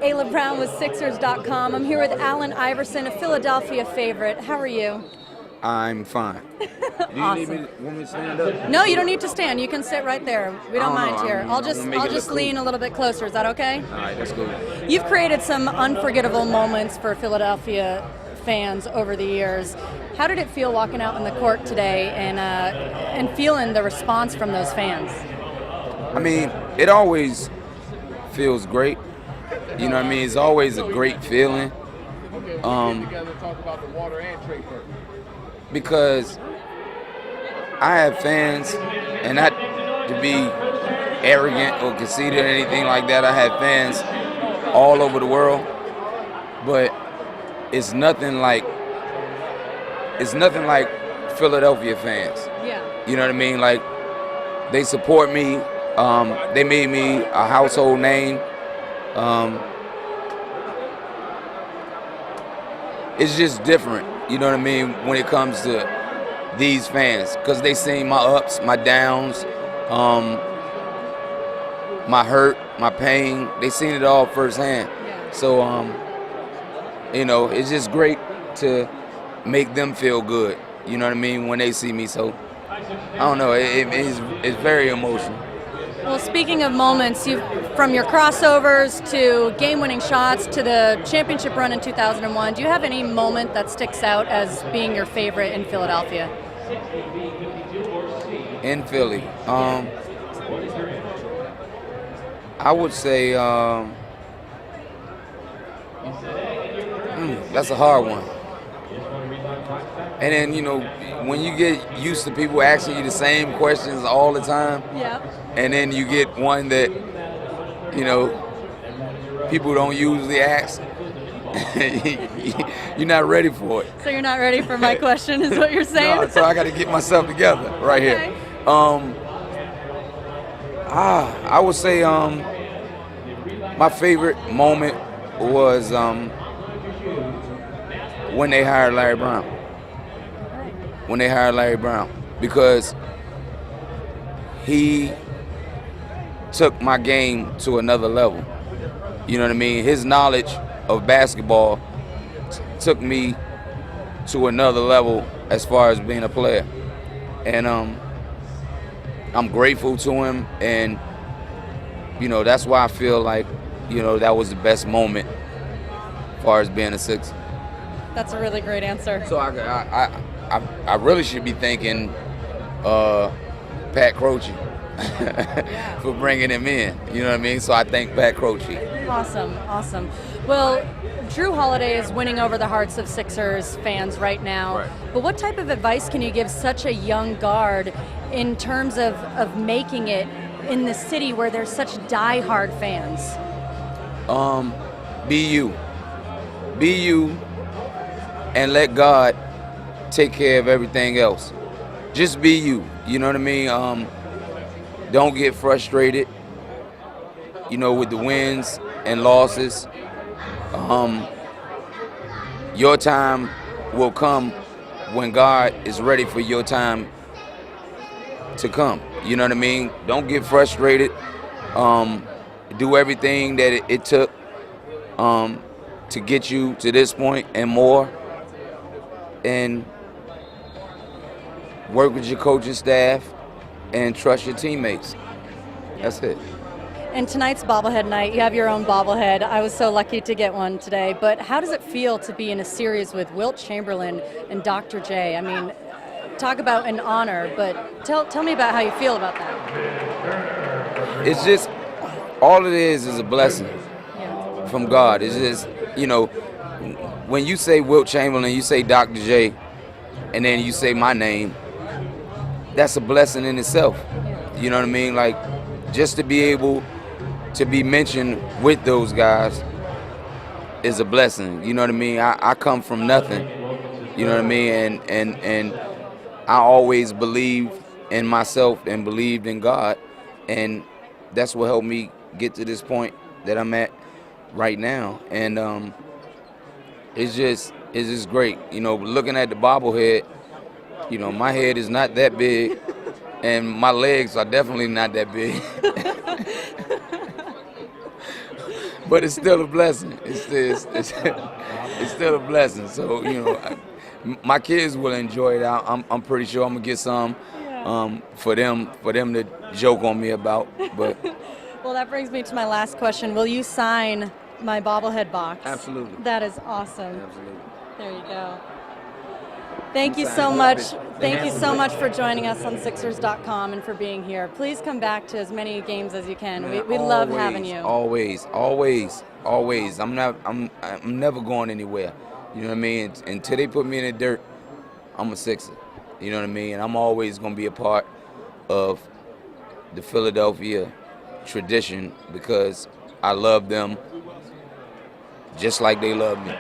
Ayla Brown with Sixers.com. I'm here with Allen Iverson, a Philadelphia favorite. How are you? I'm fine. Do you Awesome. want me to stand up? No, you don't need to stand. You can sit right there. We don't I don't mind know. here. I'll just make it look lean cool. a little bit closer. Is that okay? All right, that's cool. You've created some unforgettable moments for Philadelphia fans over the years. How did it feel walking out on the court today and feeling the response from those fans? I mean, it always feels great. You know what I mean? It's always a great feeling. Because I have fans, and not to be arrogant or conceited or anything like that, I have fans all over the world, but it's nothing like Philadelphia fans. Yeah. You know what I mean? Like, they support me. They made me a household name. It's just different, you know what I mean, when it comes to these fans, because they seen my ups, my downs, my hurt, my pain. They seen it all firsthand. Yeah. So, you know, it's just great to make them feel good, you know what I mean, when they see me. So, I don't know, it's very emotional. Well, speaking of moments, from your crossovers to game-winning shots to the championship run in 2001, do you have any moment that sticks out as being your favorite in Philadelphia? In Philly, I would say that's a hard one. And then, you know, when you get used to people asking you the same questions all the time, Yeah. and then you get one that, you know, people don't usually ask, you're not ready for it. So you're not ready for my question, is what you're saying? No, so I got to get myself together right Okay. here. I would say my favorite moment was when they hired Larry Brown. When they hired Larry Brown, because he took my game to another level. You know what I mean? His knowledge of basketball took me to another level as far as being a player. And I'm grateful to him, and you know, that's why I feel like, you know, that was the best moment as far as being a Sixer. That's a really great answer. So I really should be thanking Pat Croce for bringing him in. You know what I mean? So I thank Pat Croce. Awesome, awesome. Well, Drew Holiday is winning over the hearts of Sixers fans right now. Right. But what type of advice can you give such a young guard in terms of making it in the city where there's such diehard fans? Be you. Be you, and let God take care of everything else. Just be you. You know what I mean? Don't get frustrated, you know, with the wins and losses. Your time will come when God is ready for your time to come. You know what I mean? Don't get frustrated. Do everything that it took to get you to this point and more. And work with your coaching staff and trust your teammates. That's it. And tonight's bobblehead night, you have your own bobblehead. I was so lucky to get one today. But how does it feel to be in a series with Wilt Chamberlain and Dr. J? I mean, talk about an honor, but tell me about how you feel about that. It's just, all it is a blessing Yeah. from God. It's just, you know, when you say Wilt Chamberlain, you say Dr. J, and then you say my name, that's a blessing in itself. You know what I mean? Like, just to be able to be mentioned with those guys is a blessing. You know what I mean? I come from nothing. You know what I mean? And I always believed in myself and believed in God, and that's what helped me get to this point that I'm at right now. And it's just great. You know, looking at the bobblehead, you know, my head is not that big, and my legs are definitely not that big. but it's still a blessing. It's still a blessing. So my kids will enjoy it. I'm pretty sure I'm gonna get some for them to joke on me about. But well, that brings me to my last question. Will you sign my bobblehead box? Absolutely. That is awesome. Absolutely. There you go. Thank you so much. Thank you so much for joining us on Sixers.com and for being here. Please come back to as many games as you can. We love having you. Always. I'm never going anywhere. You know what I mean? Until they put me in the dirt, I'm a Sixer. You know what I mean? And I'm always going to be a part of the Philadelphia tradition because I love them just like they love me.